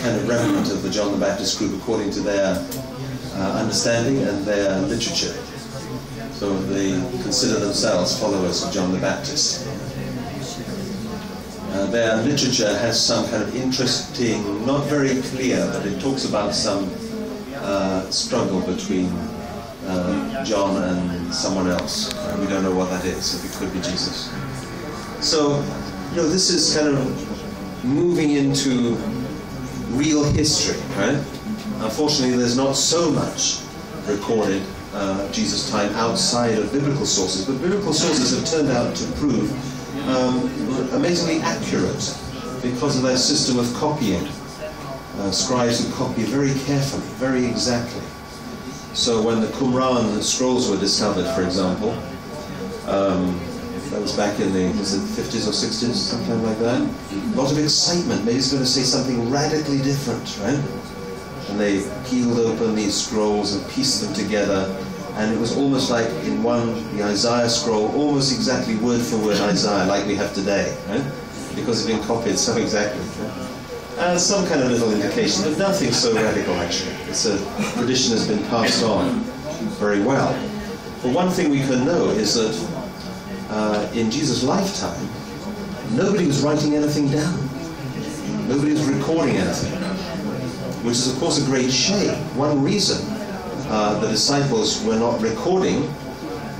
kind of remnant of the John the Baptist group according to their understanding and their literature. So they consider themselves followers of John the Baptist. Their literature has some kind of interesting, not very clear, but it talks about some struggle between John and someone else. We don't know what that is, if it could be Jesus. So, this is kind of moving into real history, right? Unfortunately, there's not so much recorded Jesus' time outside of biblical sources, but biblical sources have turned out to prove amazingly accurate because of their system of copying. Scribes who copy very carefully, very exactly. So when the Qumran scrolls were discovered, for example, that was back in the 50s or 60s, something like that, a lot of excitement. Maybe he's going to say something radically different, right? And they peeled open these scrolls and pieced them together, and it was almost like in the Isaiah scroll, almost exactly word for word Isaiah, like we have today, right? Because it's been copied so exactly. Right? Some kind of little indication, but nothing so radical actually. It's a tradition has been passed on very well. But one thing we can know is that in Jesus' lifetime, nobody was writing anything down. Nobody was recording anything, which is of course a great shame. One reason the disciples were not recording,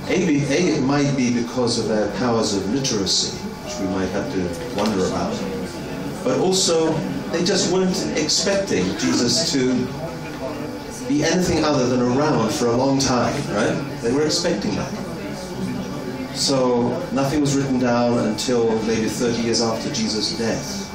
it might be because of their powers of literacy, which we might have to wonder about, but also they just weren't expecting Jesus to be anything other than around for a long time, right? They were expecting that. So nothing was written down until maybe 30 years after Jesus' death.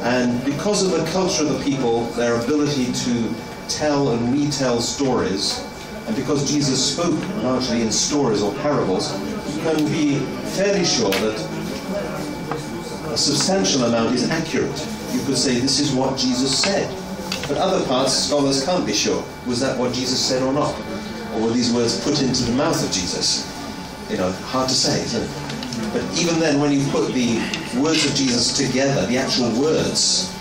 And because of the culture of the people, their ability to tell and retell stories, and because Jesus spoke largely in stories or parables, you can be fairly sure that a substantial amount is accurate. You could say this is what Jesus said. But other parts, scholars can't be sure. Was that what Jesus said or not? Or were these words put into the mouth of Jesus? Hard to say, isn't it? But even then, when you put the words of Jesus together, the actual words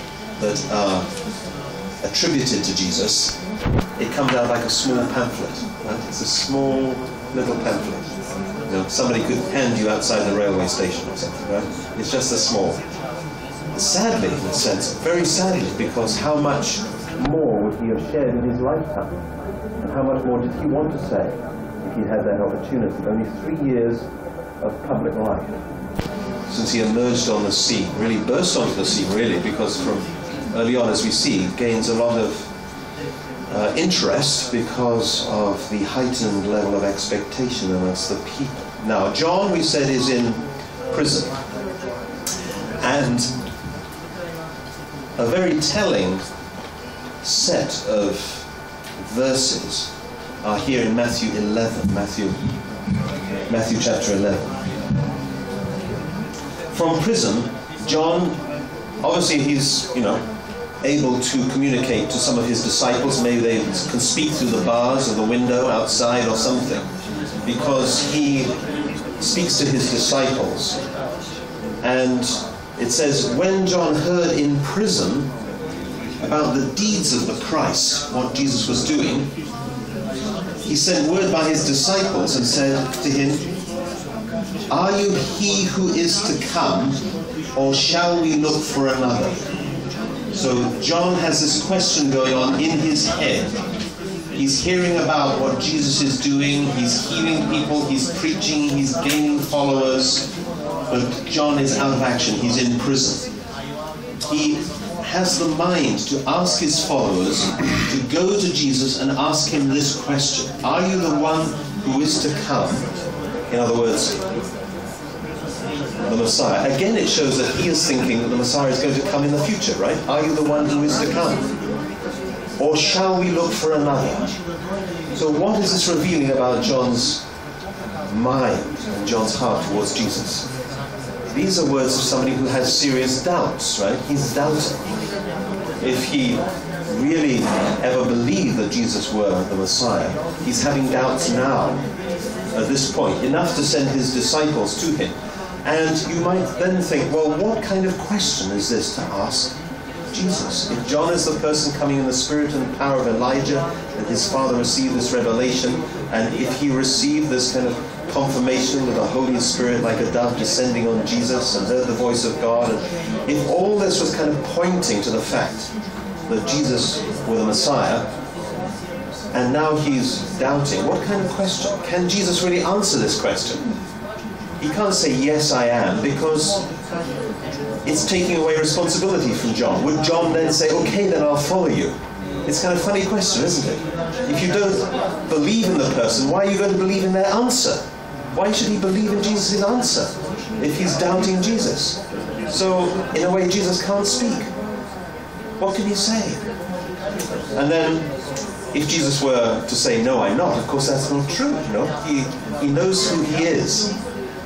that are attributed to Jesus, it comes out like a small pamphlet. Right? It's a small little pamphlet. Somebody could hand you outside the railway station or something, right? It's just a small. Sadly, in a sense, very sadly, because how much more would he have shared in his lifetime? And how much more did he want to say if he had that opportunity? Only 3 years of public life since he emerged on the scene, really burst onto the scene, really, because from early on, as we see, gains a lot of interest because of the heightened level of expectation amongst the people. Now, John, we said, is in prison. And a very telling set of verses are here in Matthew 11, Matthew chapter 11. From prison, John, obviously he's, able to communicate to some of his disciples. Maybe they can speak through the bars or the window outside or something, because he speaks to his disciples. And it says, when John heard in prison about the deeds of the Christ, what Jesus was doing, he sent word by his disciples and said to him, "Are you he who is to come, or shall we look for another?" So John has this question going on in his head. He's hearing about what Jesus is doing, he's healing people, he's preaching, he's gaining followers, but John is out of action, he's in prison. He has the mind to ask his followers to go to Jesus and ask him this question: are you the one who is to come? In other words, the Messiah. Again, it shows that he is thinking that the Messiah is going to come in the future, right? Are you the one who is to come? Or shall we look for another? So what is this revealing about John's mind and John's heart towards Jesus? These are words of somebody who has serious doubts, right? He's doubting. If he really ever believed that Jesus were the Messiah, he's having doubts now at this point, enough to send his disciples to him. And you might then think, well, what kind of question is this to ask Jesus. If John is the person coming in the spirit and power of Elijah, and his father received this revelation, and if he received this kind of confirmation with the Holy Spirit like a dove descending on Jesus and heard the voice of God, and if all this was kind of pointing to the fact that Jesus was the Messiah, and now he's doubting, what kind of question? Can Jesus really answer this question? He can't say, yes, I am, because it's taking away responsibility from John. Would John then say, okay, then I'll follow you? It's kind of a funny question, isn't it? If you don't believe in the person, why are you going to believe in their answer? Why should he believe in Jesus' answer if he's doubting Jesus? So, in a way, Jesus can't speak. What can he say? And then, if Jesus were to say, no, I'm not, of course that's not true. You know? He knows who he is.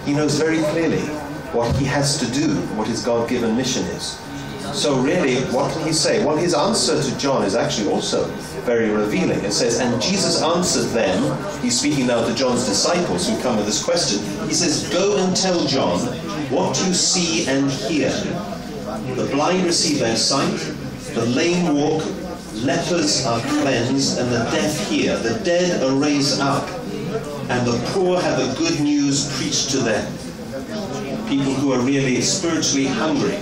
He knows very clearly what he has to do, what his God-given mission is. So really, what can he say? Well, his answer to John is actually also very revealing. It says, and Jesus answered them, he's speaking now to John's disciples who come with this question. He says, go and tell John what you see and hear. The blind receive their sight, the lame walk, lepers are cleansed, and the deaf hear. The dead are raised up, and the poor have the good news preached to them. People who are really spiritually hungry,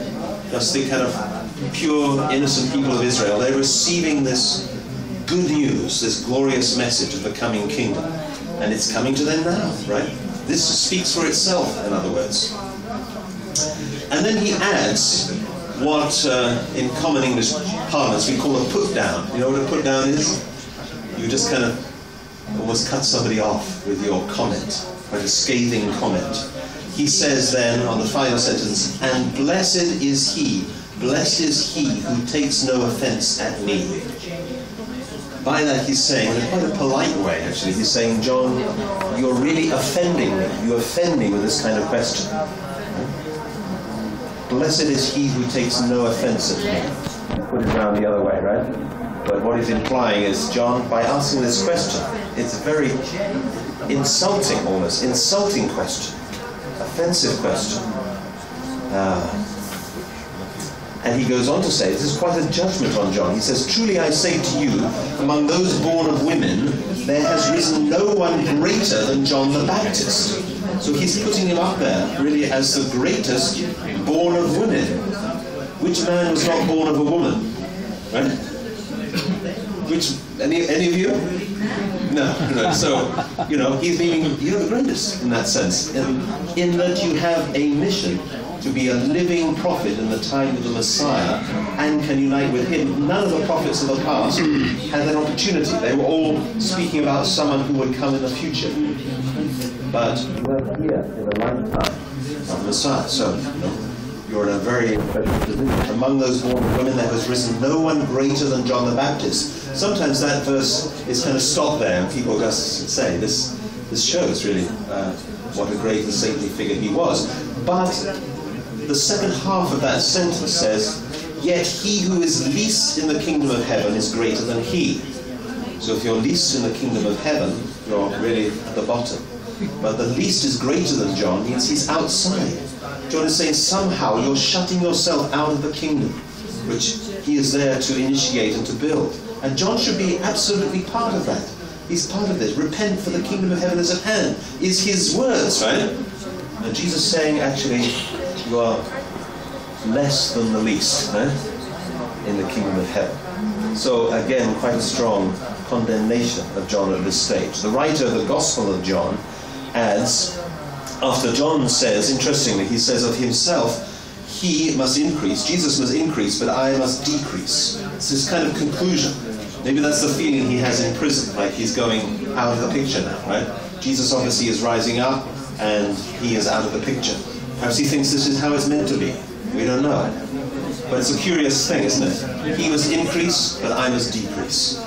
just the kind of pure, innocent people of Israel, they're receiving this good news, this glorious message of the coming kingdom. And it's coming to them now, right? This speaks for itself, in other words. And then he adds what, in common English parlance, we call a put down. You know what a put down is? You just kind of almost cut somebody off with your comment, quite a scathing comment. He says then, on the final sentence, and blessed is he who takes no offense at me. By that he's saying, in quite a polite way actually, he's saying, John, you're really offending me. You offend me with this kind of question. Blessed is he who takes no offense at me. Put it around the other way, right? But what he's implying is, John, by asking this question, it's a very insulting, almost insulting question. Offensive question. And he goes on to say, this is quite a judgment on John. He says, truly I say to you, among those born of women, there has risen no one greater than John the Baptist. So he's putting him up there, really, as the greatest born of women. Which man was not born of a woman? Right? Which, any of you? No. So, he's meaning you're the greatest in that sense, in that you have a mission to be a living prophet in the time of the Messiah and can unite with him. None of the prophets of the past had that opportunity. They were all speaking about someone who would come in the future. But you are here in the lifetime of the Messiah. So, you're in a very special position. Among those born of women there has risen no one greater than John the Baptist. Sometimes that verse is kind of stopped there and people just say, this shows really what a great and saintly figure he was. But the second half of that sentence says, yet he who is least in the kingdom of heaven is greater than he. So if you're least in the kingdom of heaven, you're really at the bottom. But the least is greater than John means he's outside. John is saying somehow you're shutting yourself out of the kingdom, which he is there to initiate and to build. And John should be absolutely part of that. He's part of this. Repent, for the kingdom of heaven is at hand, is his words, right? And Jesus saying, actually, you are less than the least, right? In the kingdom of heaven. So again, quite a strong condemnation of John at this stage. The writer of the Gospel of John adds, after John says, interestingly, he says of himself, he must increase, Jesus must increase, but I must decrease. It's this kind of conclusion. Maybe that's the feeling he has in prison, like he's going out of the picture now, right? Jesus obviously is rising up, and he is out of the picture. Perhaps he thinks this is how it's meant to be. We don't know. But it's a curious thing, isn't it? He must increase, but I must decrease.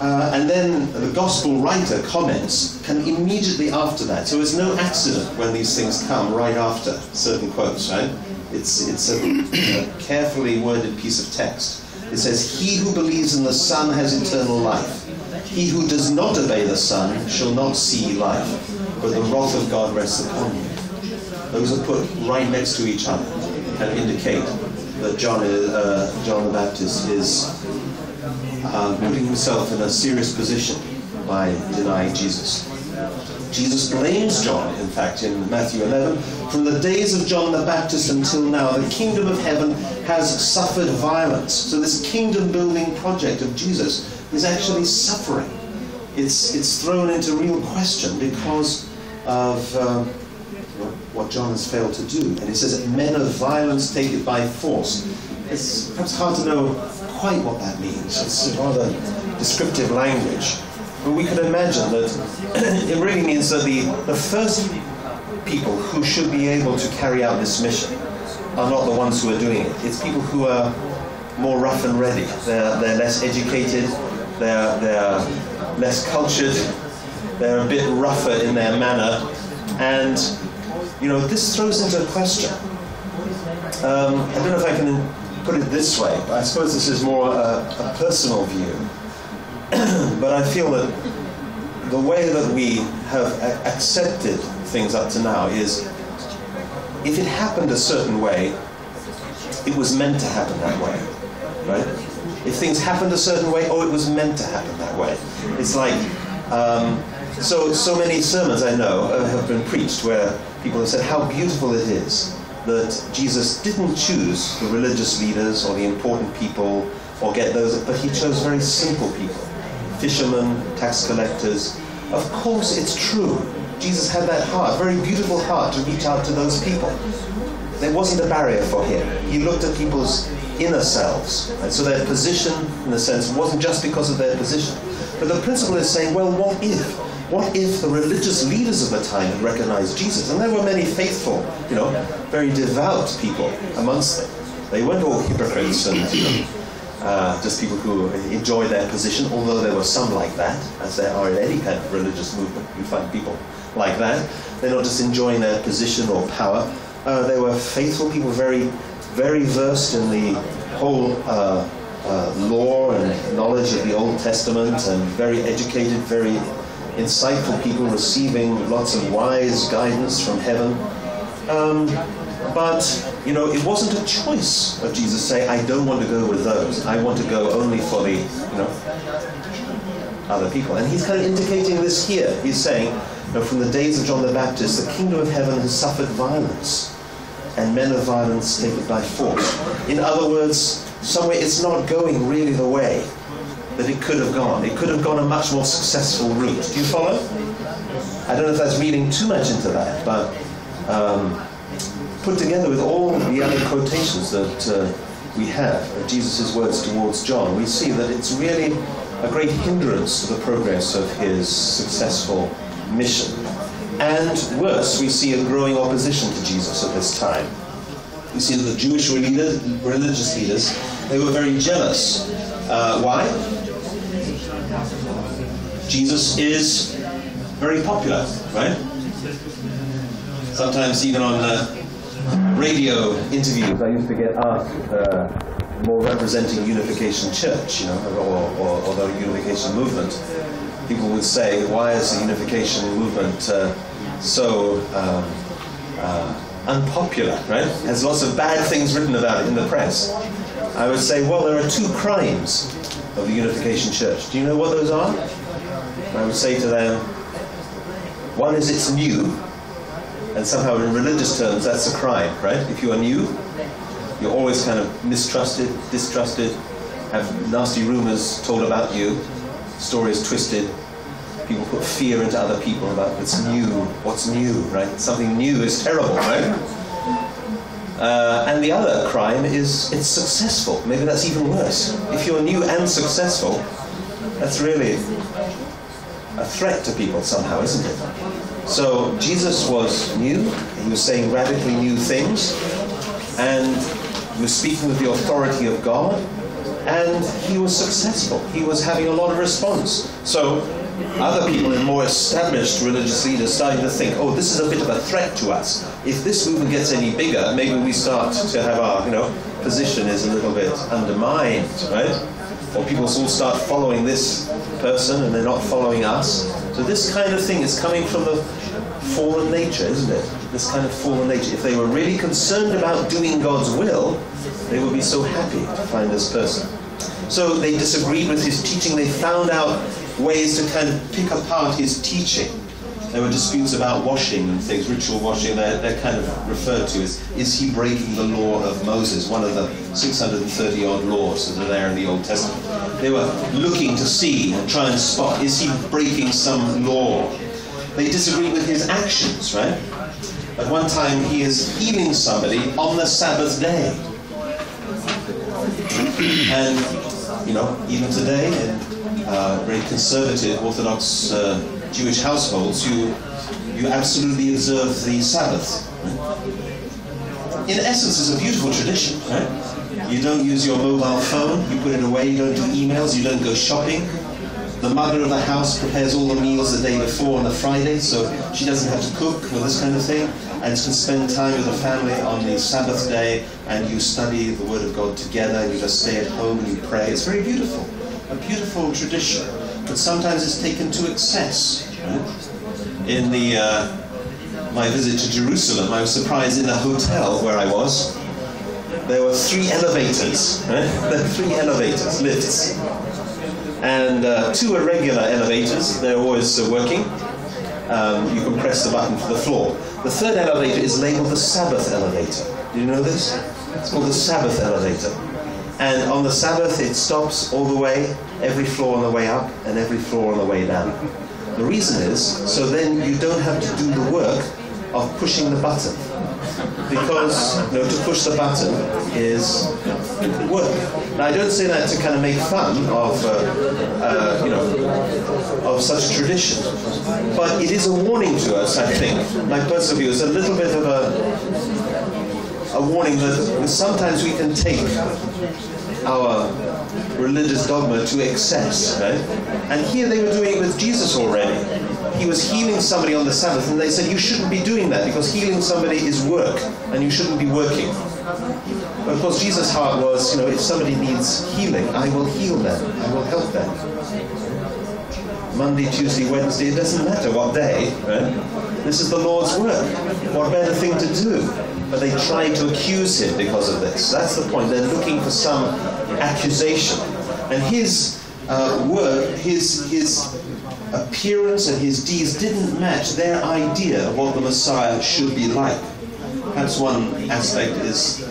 And then the gospel writer comments can immediately after that. So it's no accident when these things come right after certain quotes, right? It's a carefully worded piece of text. It says, he who believes in the Son has eternal life. He who does not obey the Son shall not see life, but the wrath of God rests upon him. Those are put right next to each other and indicate that John the Baptist is putting himself in a serious position by denying Jesus. Jesus blames John, in fact, in Matthew 11. From the days of John the Baptist until now, the kingdom of heaven has suffered violence. So this kingdom-building project of Jesus is actually suffering. It's thrown into real question because of what John has failed to do. And he says that men of violence take it by force. It's perhaps hard to know quite what that means. It's rather descriptive language. But we could imagine that it really means that the first people who should be able to carry out this mission are not the ones who are doing it. It's people who are more rough and ready. They're less educated, they're less cultured, they're a bit rougher in their manner, and this throws into question. I don't know if I can put it this way, but I suppose this is more a personal view. But I feel that the way that we have accepted things up to now is, if it happened a certain way, it was meant to happen that way, right? If things happened a certain way, it was meant to happen that way. It's like, so many sermons I know have been preached where people have said how beautiful it is that Jesus didn't choose the religious leaders or the important people or get those, but he chose very simple people. Fishermen, tax collectors. Of course it's true. Jesus had that heart, very beautiful heart, to reach out to those people. There wasn't a barrier for him. He looked at people's inner selves. And so their position, in a sense, wasn't just because of their position. But the principle is saying, well, what if? What if the religious leaders of the time had recognized Jesus? And there were many faithful, very devout people amongst them. They weren't all hypocrites and just people who enjoy their position, although there were some like that, as there are in any kind of religious movement. You find people like that. They're not just enjoying their position or power. They were faithful people, very, very versed in the whole lore and knowledge of the Old Testament, and very educated, very insightful people receiving lots of wise guidance from heaven. But it wasn't a choice of Jesus saying, I don't want to go with those. I want to go only for the, other people. And he's kind of indicating this here. He's saying, from the days of John the Baptist, the kingdom of heaven has suffered violence, and men of violence take it by force. In other words, somewhere it's not going really the way that it could have gone. It could have gone a much more successful route. Do you follow? I don't know if that's reading too much into that, but put together with all the other quotations that we have of Jesus' words towards John, we see that it's really a great hindrance to the progress of his successful mission. And worse, we see a growing opposition to Jesus at this time. We see that the Jewish religious leaders, they were very jealous. Why? Jesus is very popular, right? Sometimes even on radio interviews, I used to get asked, more representing Unification Church, or the Unification movement. People would say, why is the Unification movement so unpopular, right? Has lots of bad things written about it in the press. I would say, well, there are two crimes of the Unification Church. Do you know what those are? I would say to them, one is it's new, and somehow in religious terms that's a crime, right? If you are new, you're always kind of mistrusted, distrusted, have nasty rumors told about you, stories twisted, people put fear into other people about what's new, right? Something new is terrible, right? And the other crime is it's successful. Maybe that's even worse. If you're new and successful, that's really a threat to people somehow, isn't it? So Jesus was new, he was saying radically new things, and he was speaking with the authority of God, and he was successful. He was having a lot of response. So other people in more established religious leaders starting to think, oh, this is a bit of a threat to us. If this movement gets any bigger, maybe we start to have our, position is a little bit undermined, right? Or people will start following this person and they're not following us. So this kind of thing is coming from the fallen nature, isn't it? This kind of fallen nature. If they were really concerned about doing God's will, They would be so happy to find this person. So they disagreed with his teaching. They found out ways to kind of pick apart his teaching. There were disputes about washing and things, ritual washing. They're kind of referred to as, is he breaking the law of Moses, one of the 630 odd laws that are there in the Old Testament. They were looking to see and try and spot, is he breaking some law? They disagreed with his actions, right? At one time he is healing somebody on the Sabbath day. And, you know, even today in very conservative Orthodox Jewish households, you absolutely observe the Sabbath. Right? In essence, it's a beautiful tradition. Right? You don't use your mobile phone, you put it away, you don't do emails, you don't go shopping. The mother of the house prepares all the meals the day before on the Friday, so she doesn't have to cook or this kind of thing, and can spend time with the family on the Sabbath day, and you study the Word of God together, and you just stay at home and you pray. It's very beautiful, a beautiful tradition, but sometimes it's taken to excess. Right? In my visit to Jerusalem, I was surprised in the hotel where I was, there were 3 elevators. Right? There were 3 elevators, lifts. And 2 are regular elevators, they're always working. You can press the button for the floor. The 3rd elevator is labeled the Sabbath elevator. Do you know this? It's called the Sabbath elevator. And on the Sabbath it stops all the way, every floor on the way up and every floor on the way down. The reason is, so then you don't have to do the work of pushing the button. Because, you know, to push the button is work. Now, I don't say that to kind of make fun of, you know, of such tradition, but it is a warning to us, I think. My personal view is a little bit of a warning that sometimes we can take our religious dogma to excess, right? And here they were doing it with Jesus already. He was healing somebody on the Sabbath, and they said, you shouldn't be doing that, because healing somebody is work, and you shouldn't be working. But of course, Jesus' heart was, you know, if somebody needs healing, I will heal them, I will help them. Monday, Tuesday, Wednesday, it doesn't matter what day, right? This is the Lord's work. What better thing to do? But they tried to accuse him because of this. That's the point. They're looking for some accusation. And his work, his appearance and his deeds didn't match their idea of what the Messiah should be like. Perhaps one aspect is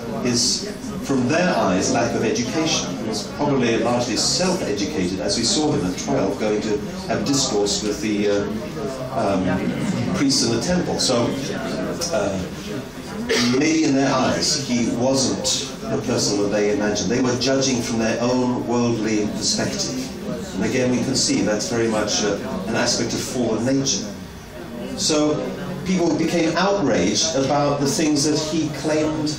from their eyes, lack of education. He was probably largely self-educated, as we saw him at 12, going to have discourse with the priests in the temple. So maybe in their eyes, he wasn't the person that they imagined. They were judging from their own worldly perspective. And again, we can see that's very much an aspect of fallen nature. So people became outraged about the things that he claimed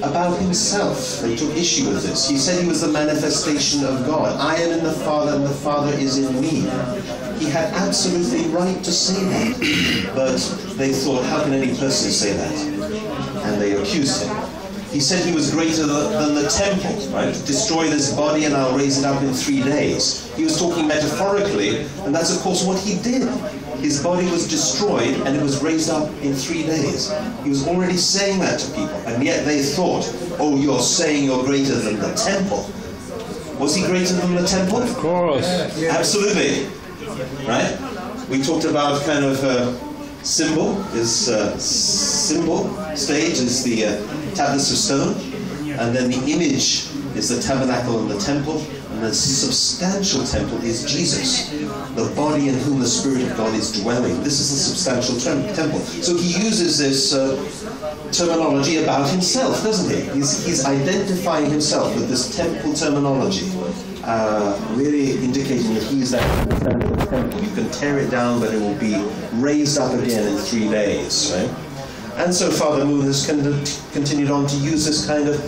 about himself. They took issue with this. He said he was the manifestation of God. I am in the Father, and the Father is in me. He had absolutely right to say that. But they thought, how can any person say that? And they accused him. He said he was greater than the temple, right? Destroy this body and I'll raise it up in 3 days. He was talking metaphorically, and that's of course what he did. His body was destroyed and it was raised up in 3 days. He was already saying that to people, and yet they thought, oh, you're saying you're greater than the temple. Was he greater than the temple? Of course. Absolutely. Right? We talked about kind of symbol stage is the tablets of stone, and then the image is the tabernacle and the temple, and the substantial temple is Jesus, the body in whom the Spirit of God is dwelling. This is the substantial temple. So he uses this terminology about himself, doesn't he? He's identifying himself with this temple terminology, really indicating that he is that substantial temple. You can tear it down, but it will be raised up again in 3 days, right? And so Father Moon has continued on to use this kind of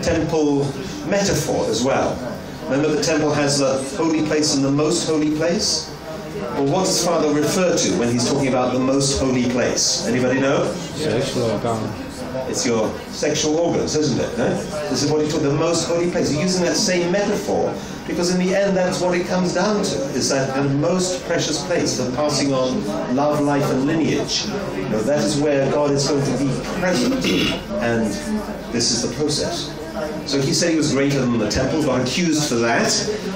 temple metaphor as well. Remember, the temple has the holy place and the most holy place? Well, what does Father refer to when he's talking about the most holy place? Anybody know? Sexual organ. It's your sexual organs, isn't it? No? This is what he took, the most holy place. He's using that same metaphor because in the end that's what it comes down to, is that the most precious place for passing on love, life and lineage. You know, that is where God is going to be present, and this is the process. So he said he was greater than the temple, got accused for that.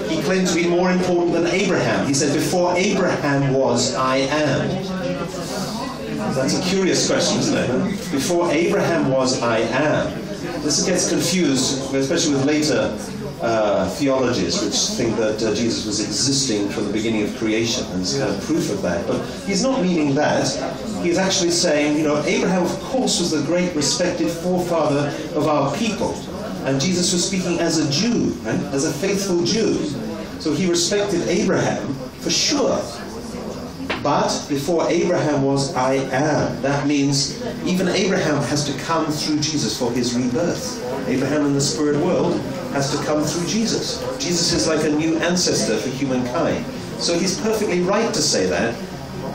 He claimed to be more important than Abraham. He said, before Abraham was, I am. That's a curious question, isn't it? Before Abraham was, I am. This gets confused, especially with later theologies, which think that Jesus was existing from the beginning of creation, and there's kind of proof of that. But he's not meaning that. He's actually saying, you know, Abraham, of course, was the great respected forefather of our people. And Jesus was speaking as a Jew, right? As a faithful Jew. So he respected Abraham, for sure. But before Abraham was, I am. That means even Abraham has to come through Jesus for his rebirth. Abraham in the spirit world has to come through Jesus. Jesus is like a new ancestor for humankind. So he's perfectly right to say that,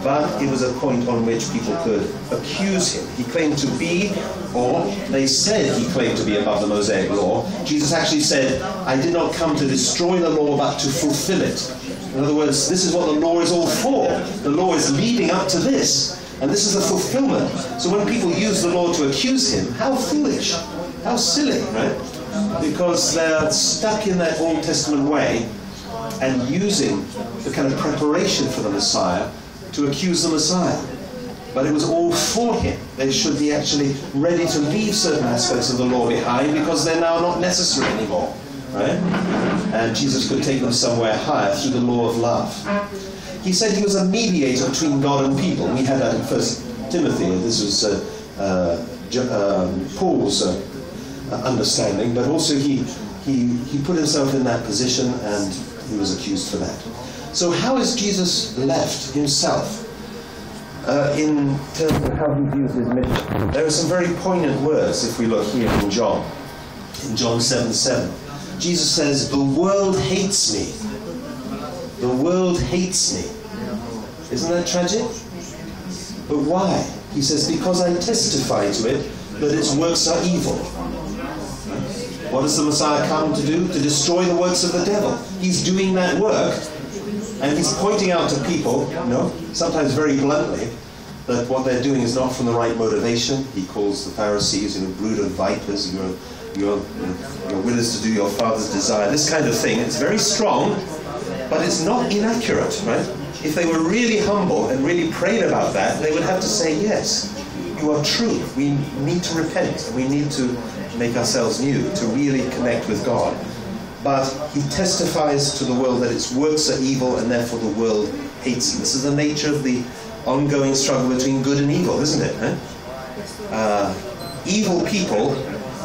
but it was a point on which people could accuse him. He claimed to be, or they said he claimed to be above the Mosaic law. Jesus actually said, I did not come to destroy the law, but to fulfill it. In other words, this is what the law is all for. The law is leading up to this, and this is a fulfillment. So when people use the law to accuse him, how foolish, how silly, right? Because they're stuck in that Old Testament way and using the kind of preparation for the Messiah to accuse the Messiah. But it was all for him. They should be actually ready to leave certain aspects of the law behind because they're now not necessary anymore. Right? And Jesus could take them somewhere higher through the law of love. He said he was a mediator between God and people. We had that in 1 Timothy. This was Paul's understanding, but also he put himself in that position and he was accused for that. So how is Jesus left himself in terms of how he views his mission? There are some very poignant words if we look here in John 7:7. Jesus says, the world hates me. The world hates me. Isn't that tragic? But why? He says, because I testify to it that its works are evil. What does the Messiah come to do? To destroy the works of the devil. He's doing that work, and he's pointing out to people, sometimes very bluntly, that what they're doing is not from the right motivation. He calls the Pharisees, brood of vipers, you're willing to do your father's desire, this kind of thing. It's very strong, but it's not inaccurate, right? If they were really humble and really prayed about that, they would have to say, yes, you are true. We need to repent. We need to make ourselves new, to really connect with God. But he testifies to the world that its works are evil and therefore the world hates him. This is the nature of the ongoing struggle between good and evil, isn't it? Evil people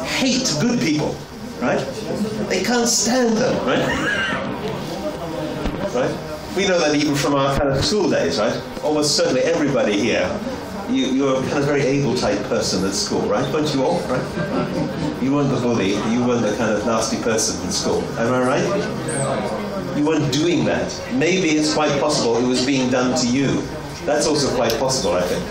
hate good people, right? They can't stand them, right? Right? We know that even from our kind of school days, right? Almost certainly everybody here, you're a kind of very able type person at school, right? Weren't you all, right? You weren't the bully, you weren't the kind of nasty person in school, am I right? You weren't doing that. Maybe it's quite possible it was being done to you. That's also quite possible, I think.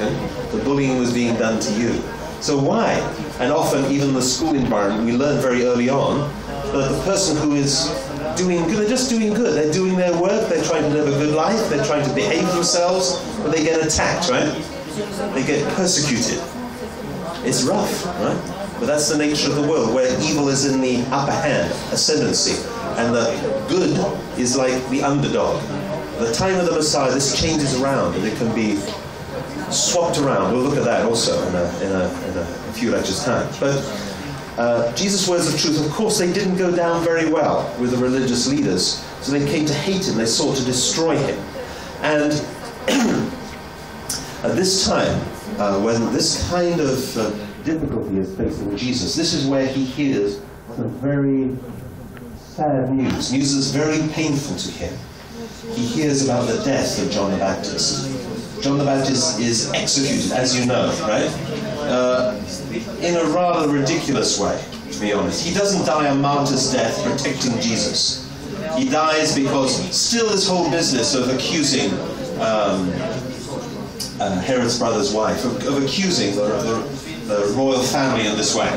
The bullying was being done to you. So why? And often, even in the school environment, we learn very early on that the person who is doing good, they're just doing good. They're doing their work, they're trying to live a good life, they're trying to behave themselves, but they get attacked, right? They get persecuted. It's rough, right? But that's the nature of the world, where evil is in the upper hand, ascendancy, and the good is like the underdog. At the time of the Messiah, this changes around, and it can be swapped around. We'll look at that also in a few lectures' time. But Jesus' words of truth, of course, they didn't go down very well with the religious leaders. So they came to hate him. They sought to destroy him. And at this time, when this kind of difficulty is facing Jesus, this is where he hears some very sad news. News that's very painful to him. He hears about the death of John the Baptist. John the Baptist is executed, as you know, right? In a rather ridiculous way, to be honest. He doesn't die a martyr's death protecting Jesus. He dies because still this whole business of accusing Herod's brother's wife, of accusing the royal family in this way.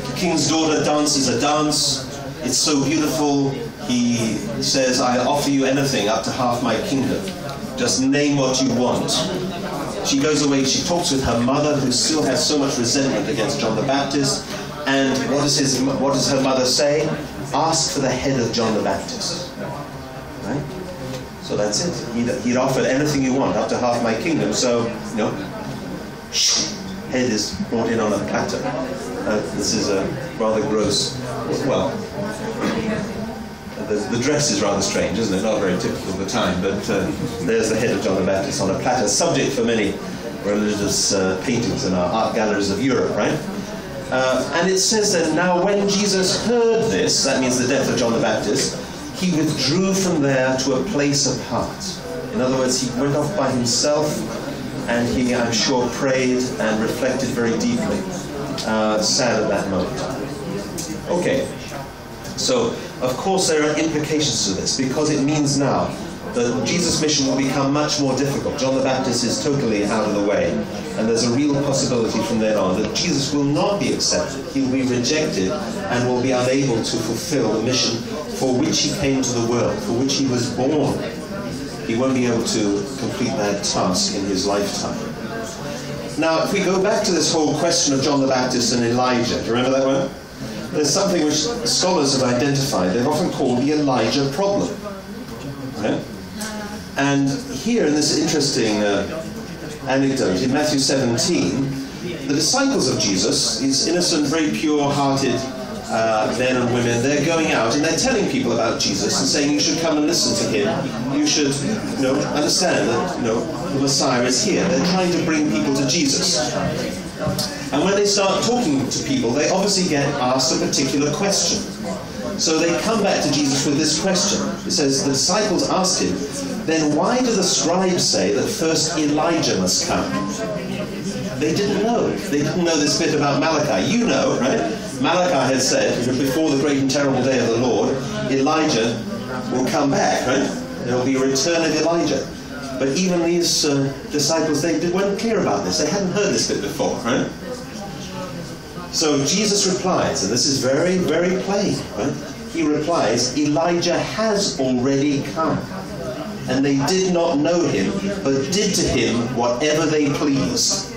The king's daughter dances a dance. It's so beautiful. He says, I offer you anything up to half my kingdom. Just name what you want. She goes away, she talks with her mother, who still has so much resentment against John the Baptist. And what does her mother say? Ask for the head of John the Baptist. Right? So that's it. He'd offered anything you want, up to half my kingdom. So, head is brought in on a platter. This is a rather gross. Well, the dress is rather strange, isn't it? Not very typical of the time, but there's the head of John the Baptist on a platter, subject for many religious paintings in our art galleries of Europe, right? And it says that now when Jesus heard this, that means the death of John the Baptist, he withdrew from there to a place apart. In other words, he went off by himself, and he, I'm sure, prayed and reflected very deeply. Sad at that moment. Okay. So, of course, there are implications to this, because it means now that Jesus' mission will become much more difficult. John the Baptist is totally out of the way, and there's a real possibility from then on that Jesus will not be accepted. He will be rejected and will be unable to fulfill the mission for which he came to the world, for which he was born. He won't be able to complete that task in his lifetime. Now, if we go back to this whole question of John the Baptist and Elijah, do you remember that one? There's something which scholars have identified. They've often called the Elijah problem. Right? And here in this interesting anecdote in Matthew 17, the disciples of Jesus, these innocent, very pure-hearted men and women, they're going out and they're telling people about Jesus and saying you should come and listen to him. You should understand that the Messiah is here. They're trying to bring people to Jesus. And when they start talking to people, they obviously get asked a particular question. So they come back to Jesus with this question. It says, the disciples asked him, then why do the scribes say that first Elijah must come? They didn't know. They didn't know this bit about Malachi. You know, right? Malachi had said that before the great and terrible day of the Lord, Elijah will come back, right? There will be a return of Elijah. But even these disciples, they weren't clear about this. They hadn't heard this bit before, right? So Jesus replies, and this is very, very plain, right? He replies, Elijah has already come, and they did not know him, but did to him whatever they pleased.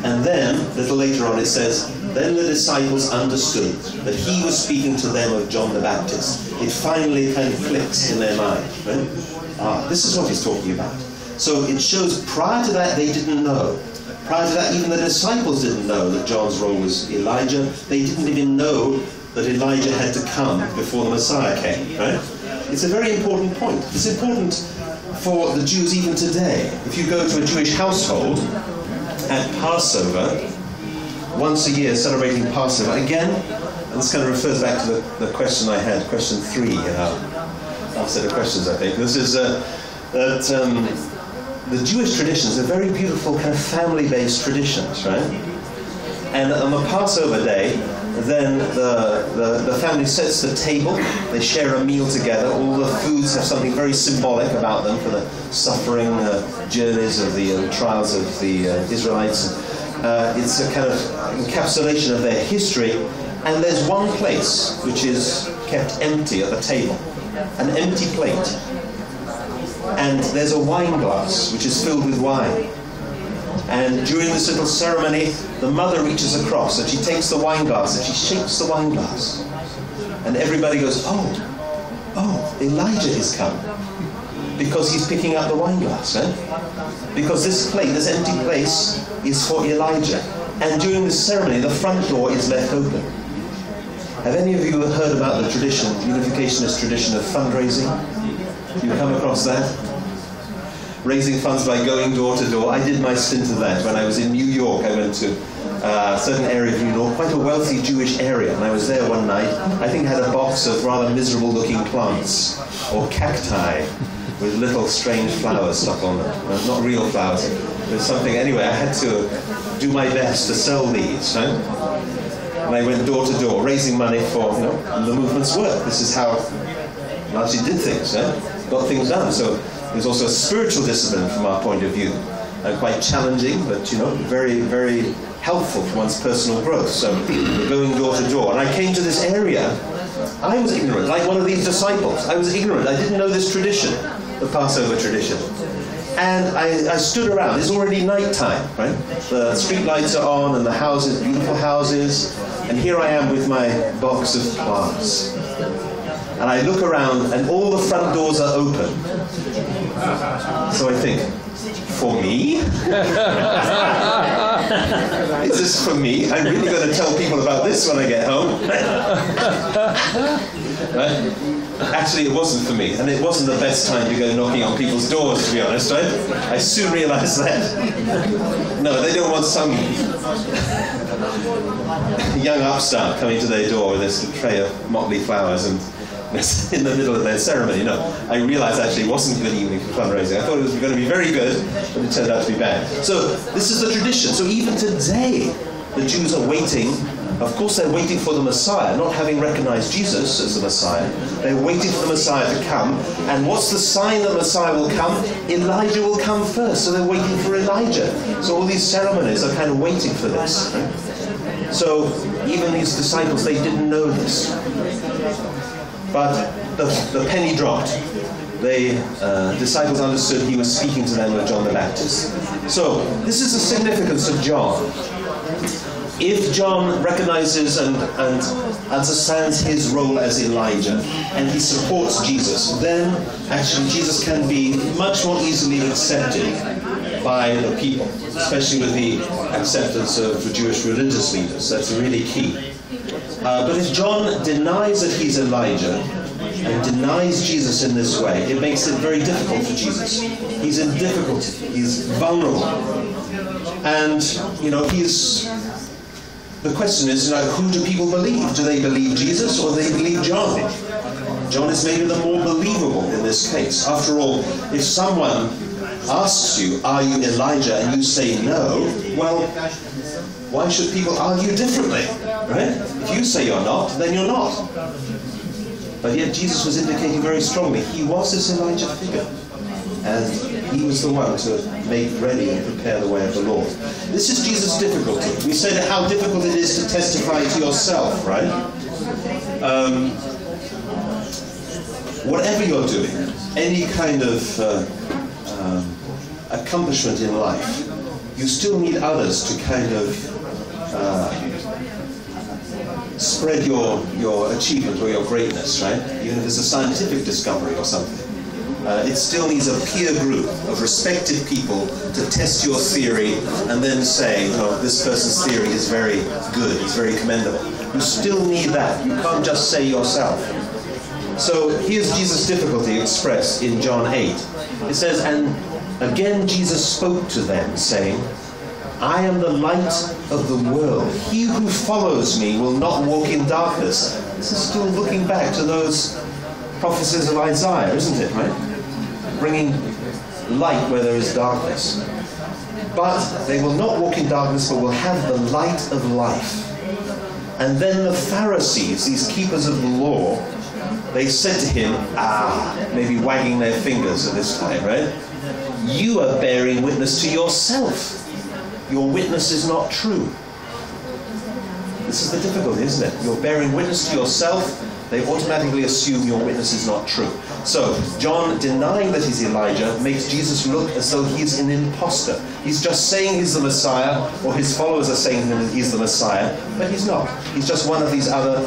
And then, a little later on, it says, then the disciples understood that he was speaking to them of John the Baptist. It finally kind of clicks in their mind, right? This is what he's talking about. So it shows prior to that they didn't know. Prior to that, even the disciples didn't know that John's role was Elijah. They didn't even know that Elijah had to come before the Messiah came, right? It's a very important point. It's important for the Jews even today. If you go to a Jewish household at Passover, once a year celebrating Passover, again, and this kind of refers back to the question I had, question 3 in our set of questions, I think. This is that the Jewish traditions are very beautiful, kind of family-based traditions, right? And on the Passover day, then the family sets the table, they share a meal together, all the foods have something very symbolic about them for the suffering journeys of the trials of the Israelites. It's a kind of encapsulation of their history, and there's one place which is kept empty at the table, an empty plate. And there's a wine glass which is filled with wine. And during this little ceremony, the mother reaches across and she takes the wine glass and she shakes the wine glass. And everybody goes, oh, Elijah is come. Because he's picking up the wine glass, right? Because this plate, this empty place, is for Elijah. And during this ceremony, the front door is left open. Have any of you heard about the tradition, Unificationist tradition of fundraising? You come across that? Raising funds by going door to door. I did my stint of that when I was in New York. I went to a certain area of New York, quite a wealthy Jewish area, and I was there one night. I think I had a box of rather miserable looking plants, or cacti, with little strange flowers stuck on them. Not real flowers, but something. Anyway, I had to do my best to sell these, right? And I went door to door, raising money for the movement's work. This is how largely did things, got things done. So there's also a spiritual discipline from our point of view. Quite challenging, but very, very helpful for one's personal growth. So we're going door to door. And I came to this area. I was ignorant, like one of these disciples. I was ignorant. I didn't know this tradition, the Passover tradition. And I stood around. It's already night time, right? The street lights are on, and the houses, beautiful houses, And here I am with my box of plants. And I look around and all the front doors are open. So I think, for me? Is this for me? I'm really going to tell people about this when I get home. Right? Actually, it wasn't for me, and it wasn't the best time to go knocking on people's doors, to be honest, right? I soon realized that. No, they don't want some young upstart coming to their door with this tray of motley flowers and in the middle of their ceremony. No, I realized actually it wasn't a good evening for fundraising. I thought it was going to be very good, but it turned out to be bad. So this is the tradition. So even today, the Jews are waiting. Of course, they're waiting for the Messiah, not having recognized Jesus as the Messiah. They're waiting for the Messiah to come. And what's the sign that the Messiah will come? Elijah will come first. So they're waiting for Elijah. So all these ceremonies are kind of waiting for this. Right? So even these disciples, they didn't know this. But the penny dropped. The disciples understood he was speaking to them of John the Baptist. So this is the significance of John. If John recognizes and understands his role as Elijah, and he supports Jesus, then actually Jesus can be much more easily accepted by the people, especially with the acceptance of the Jewish religious leaders. That's really key. But if John denies that he's Elijah, and denies Jesus in this way, it makes it very difficult for Jesus. He's in difficulty. He's vulnerable. And, the question is, who do people believe? Do they believe Jesus or do they believe John? John is maybe the more believable in this case. After all, if someone asks you, are you Elijah, and you say no, well, why should people argue differently, right? If you say you're not, then you're not. But yet Jesus was indicating very strongly he was this Elijah figure. And he was the one to make ready and prepare the way of the Lord. This is Jesus' difficulty. We said how difficult it is to testify to yourself, right? Whatever you're doing, any kind of accomplishment in life, you still need others to kind of spread your achievement or your greatness, right? Even if it's a scientific discovery or something. It still needs a peer group of respected people to test your theory and then say, this person's theory is very good, it's very commendable. You still need that. You can't just say yourself. So here's Jesus' difficulty expressed in John 8. It says, and again Jesus spoke to them, saying, I am the light of the world. He who follows me will not walk in darkness. This is still looking back to those prophecies of Isaiah, isn't it, right? Bringing light where there is darkness. But they will not walk in darkness, but will have the light of life. And then the Pharisees, these keepers of the law, they said to him, maybe wagging their fingers at this time, right? You are bearing witness to yourself. Your witness is not true. This is the difficulty, isn't it? You're bearing witness to yourself. They automatically assume your witness is not true. So, John denying that he's Elijah makes Jesus look as though he's an imposter. He's just saying he's the Messiah, or his followers are saying that he's the Messiah, but he's not. He's just one of these other,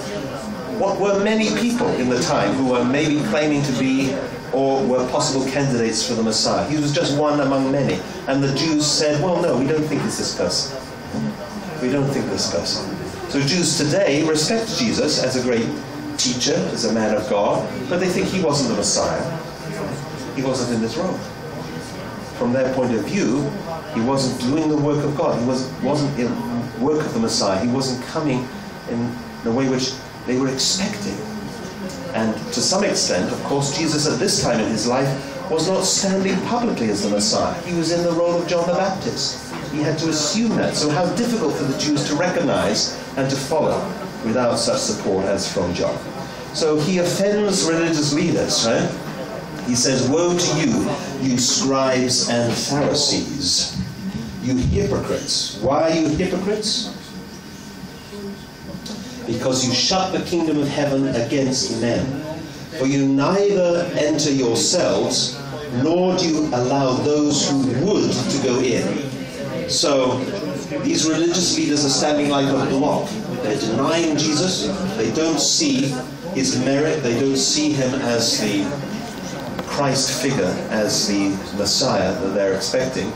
what were many people in the time who were maybe claiming to be or were possible candidates for the Messiah. He was just one among many. And the Jews said, well, no, we don't think it's this person. We don't think this person. So Jews today respect Jesus as a great teacher, as a man of God, but they think he wasn't the Messiah. He wasn't in this role. From their point of view, he wasn't doing the work of God. He wasn't in the work of the Messiah. He wasn't coming in the way which they were expecting. And to some extent, of course, Jesus at this time in his life was not standing publicly as the Messiah. He was in the role of John the Baptist. He had to assume that. So how difficult for the Jews to recognize and to follow without such support as from John. So he offends religious leaders, right? He says, woe to you, you scribes and Pharisees, you hypocrites. Why are you hypocrites? Because you shut the kingdom of heaven against men. For you neither enter yourselves, nor do you allow those who would to go in. So these religious leaders are standing like a block They're denying Jesus. They don't see his merit. They don't see him as the Christ figure, as the Messiah that they're expecting.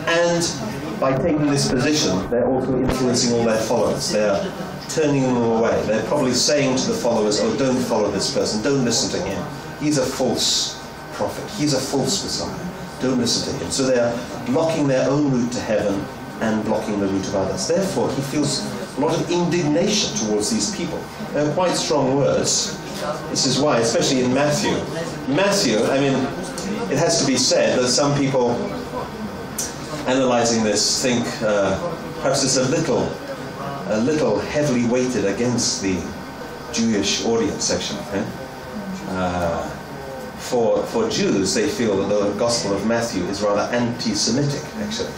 And by taking this position, they're also influencing all their followers. They're turning them away. They're probably saying to the followers, oh, don't follow this person. Don't listen to him. He's a false prophet. He's a false Messiah. Don't listen to him. So they're blocking their own route to heaven and blocking the route of others. Therefore, he feels a lot of indignation towards these people. They're quite strong words. This is why, especially in Matthew. Matthew, I mean, it has to be said that some people analyzing this think perhaps it's a little heavily weighted against the Jewish audience section. For Jews, they feel that the Gospel of Matthew is rather anti-Semitic, actually.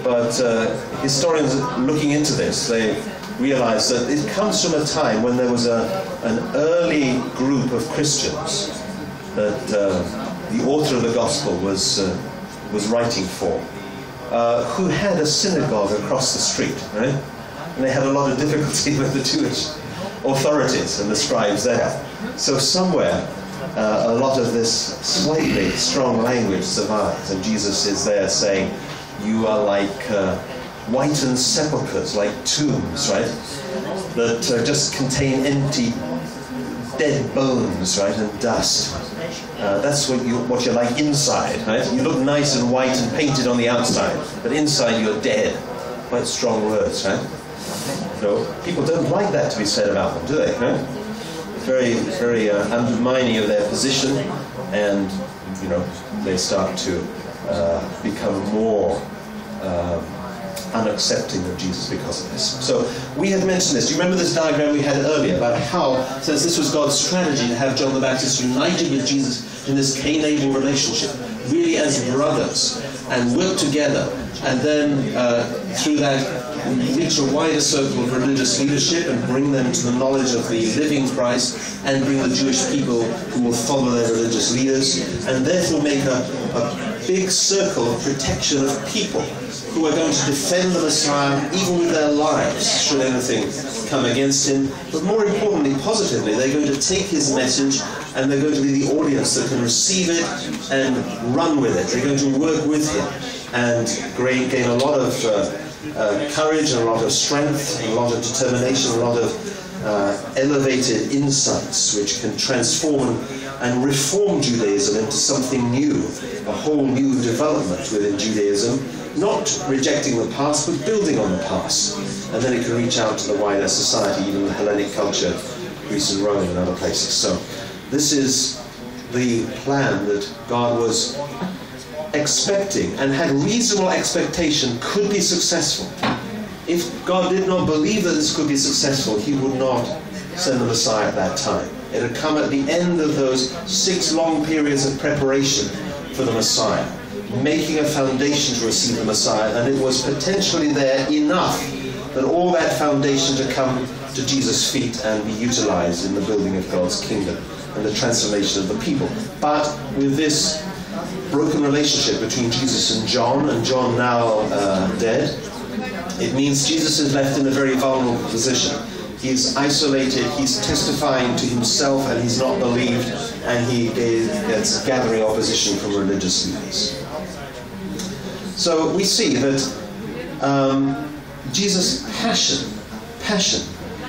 But historians looking into this, they realize that it comes from a time when there was an early group of Christians that the author of the Gospel was writing for, who had a synagogue across the street, right? And they had a lot of difficulty with the Jewish authorities and the scribes there. So somewhere, a lot of this slightly strong language survives, and Jesus is there saying, you are like whitened sepulchres, like tombs, right? That just contain empty, dead bones, right, and dust. That's what you're like inside, right? You look nice and white and painted on the outside, but inside you're dead. Quite strong words, right? So people don't like that to be said about them, do they? Right? Very, very undermining of their position, and they start to become more unaccepting of Jesus because of this. So we had mentioned this. Do you remember this diagram we had earlier about how, since this was God's strategy to have John the Baptist united with Jesus in this Cain-Abel relationship, really as brothers, and work together, and then through that reach a wider circle of religious leadership and bring them to the knowledge of the living Christ, and bring the Jewish people who will follow their religious leaders, and therefore make a big circle of protection of people who are going to defend the Messiah even with their lives should anything come against him. But more importantly, positively, they're going to take his message, and they're going to be the audience that can receive it and run with it. They're going to work with him and gain a lot of courage and a lot of strength and a lot of determination, a lot of elevated insights which can transform and reform Judaism into something new, a whole new development within Judaism, not rejecting the past but building on the past, and then it can reach out to the wider society, even the Hellenic culture, Greece and Rome and other places. So this is the plan that God was expecting and had reasonable expectation could be successful. If God did not believe that this could be successful, he would not send the Messiah at that time. It had come at the end of those 6 long periods of preparation for the Messiah, making a foundation to receive the Messiah, and it was potentially there enough that all that foundation to come to Jesus' feet and be utilized in the building of God's kingdom and the transformation of the people. But with this broken relationship between Jesus and John now dead, it means Jesus is left in a very vulnerable position. He's isolated, he's testifying to himself, and he's not believed, and he gets gathering opposition from religious leaders. So we see that Jesus' passion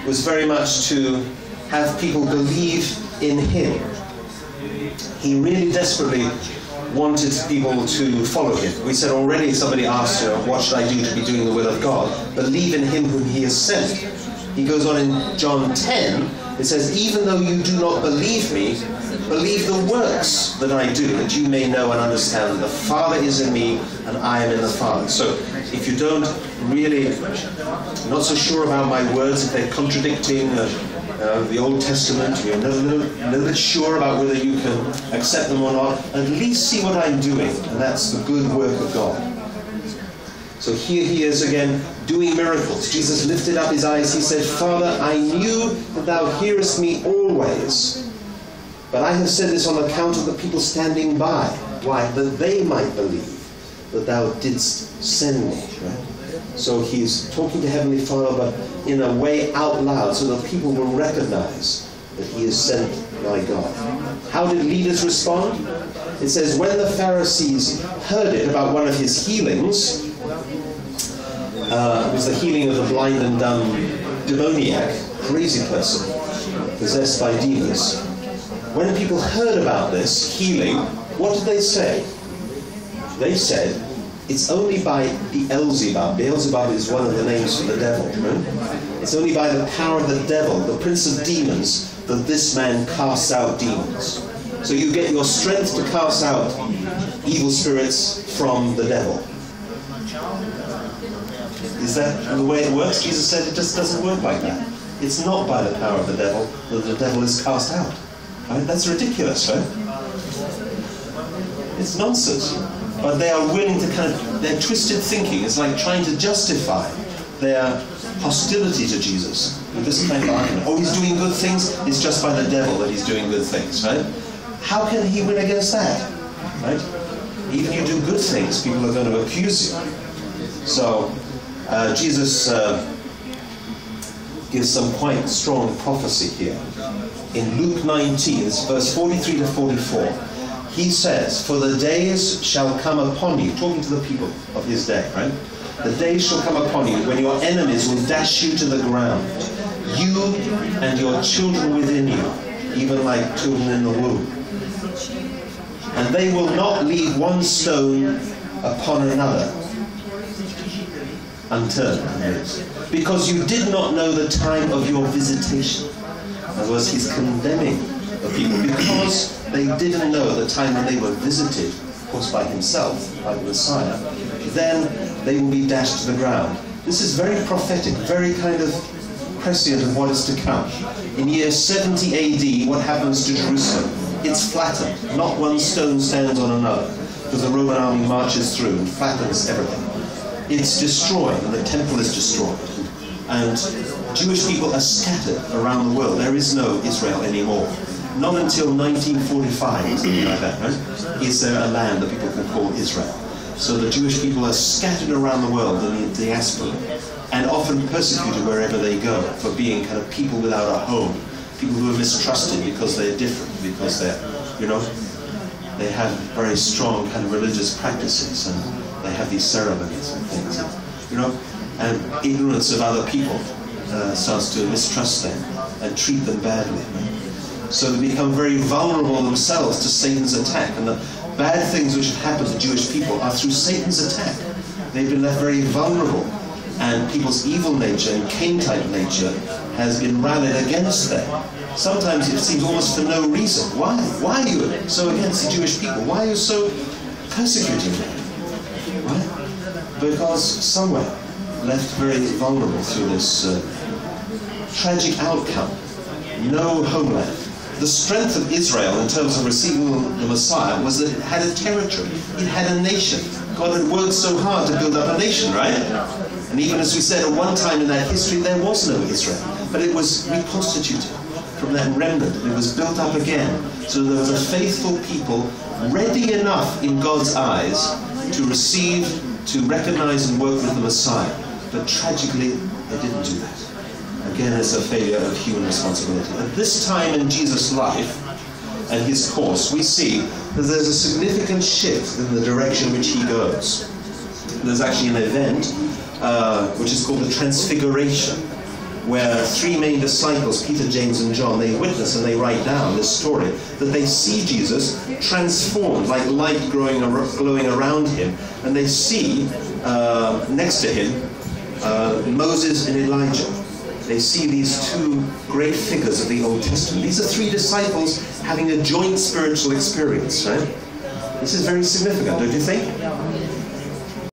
was very much to have people believe in him. He really desperately wanted people to follow him. We said already, somebody asked, what should I do to be doing the will of God? Believe in him whom he has sent. He goes on in John 10, it says, even though you do not believe me, believe the works that I do, that you may know and understand that the Father is in me and I am in the Father. So if you don't really, not so sure about my words, if they're contradicting the Old Testament, you're a little bit sure about whether you can accept them or not, at least see what I'm doing, and that's the good work of God. So here he is again doing miracles. Jesus lifted up his eyes. He said, Father, I knew that thou hearest me always, but I have said this on account of the people standing by. Why? That they might believe that thou didst send me. Right? So he's talking to Heavenly Father, but in a way out loud, so that people will recognize that he is sent by God. How did leaders respond? It says, when the Pharisees heard it about one of his healings, it was the healing of the blind and dumb demoniac, crazy person, possessed by demons. When people heard about this healing, what did they say? They said, it's only by Beelzebub. Beelzebub is one of the names for the devil. Right? It's only by the power of the devil, the prince of demons, that this man casts out demons. So you get your strength to cast out evil spirits from the devil. Is that the way it works? Jesus said it just doesn't work like that. It's not by the power of the devil that the devil is cast out. Right? That's ridiculous, right? It's nonsense. But they are willing to their twisted thinking is like trying to justify their hostility to Jesus with this kind of argument. Oh, he's doing good things, it's just by the devil that he's doing good things, right? How can he win against that, right? Even you do good things, people are going to accuse you. So, Jesus gives some quite strong prophecy here. In Luke 19, it's verse 43 to 44. He says, for the days shall come upon you, talking to the people of his day, right? The days shall come upon you when your enemies will dash you to the ground, you and your children within you, even like children in the womb. And they will not leave one stone upon another unturned, because you did not know the time of your visitation. In other words, he's condemning the people because they didn't know the time when they were visited, of course by himself, by the Messiah. Then they will be dashed to the ground. This is very prophetic, very kind of prescient of what is to come. In year 70 AD, what happens to Jerusalem? It's flattened. Not one stone stands on another, because the Roman army marches through and flattens everything. It's destroyed, and the temple is destroyed. And Jewish people are scattered around the world. There is no Israel anymore. Not until 1945, something like that, right? Is there a land that people can call Israel. So the Jewish people are scattered around the world in the diaspora, and often persecuted wherever they go for being kind of people without a home, people who are mistrusted because they're different, because they're, they have very strong kind of religious practices, and they have these ceremonies and things, and ignorance of other people starts to mistrust them and treat them badly. So they become very vulnerable themselves to Satan's attack, and the bad things which have happened to Jewish people are through Satan's attack. They've been left very vulnerable, and people's evil nature and Cain-type nature has been rallied against them. Sometimes it seems almost for no reason. Why? Why are you so against the Jewish people? Why are you so persecuting them? Why? Because somewhere left very vulnerable through this tragic outcome. No homeland. The strength of Israel in terms of receiving the Messiah was that it had a territory. It had a nation. God had worked so hard to build up a nation, right? And even as we said, at one time in that history, there was no Israel. But it was reconstituted from that remnant. It was built up again. So there was a faithful people ready enough in God's eyes to receive, to recognize and work with the Messiah. But tragically, they didn't do that. Again, it's a failure of human responsibility. At this time in Jesus' life and his course, we see that there's a significant shift in the direction which he goes. There's actually an event which is called the Transfiguration, where three main disciples, Peter, James, and John, they witness and they write down this story, that they see Jesus transformed, like light glowing around him, and they see next to him Moses and Elijah. They see these two great figures of the Old Testament. These are three disciples having a joint spiritual experience, right? This is very significant, don't you think?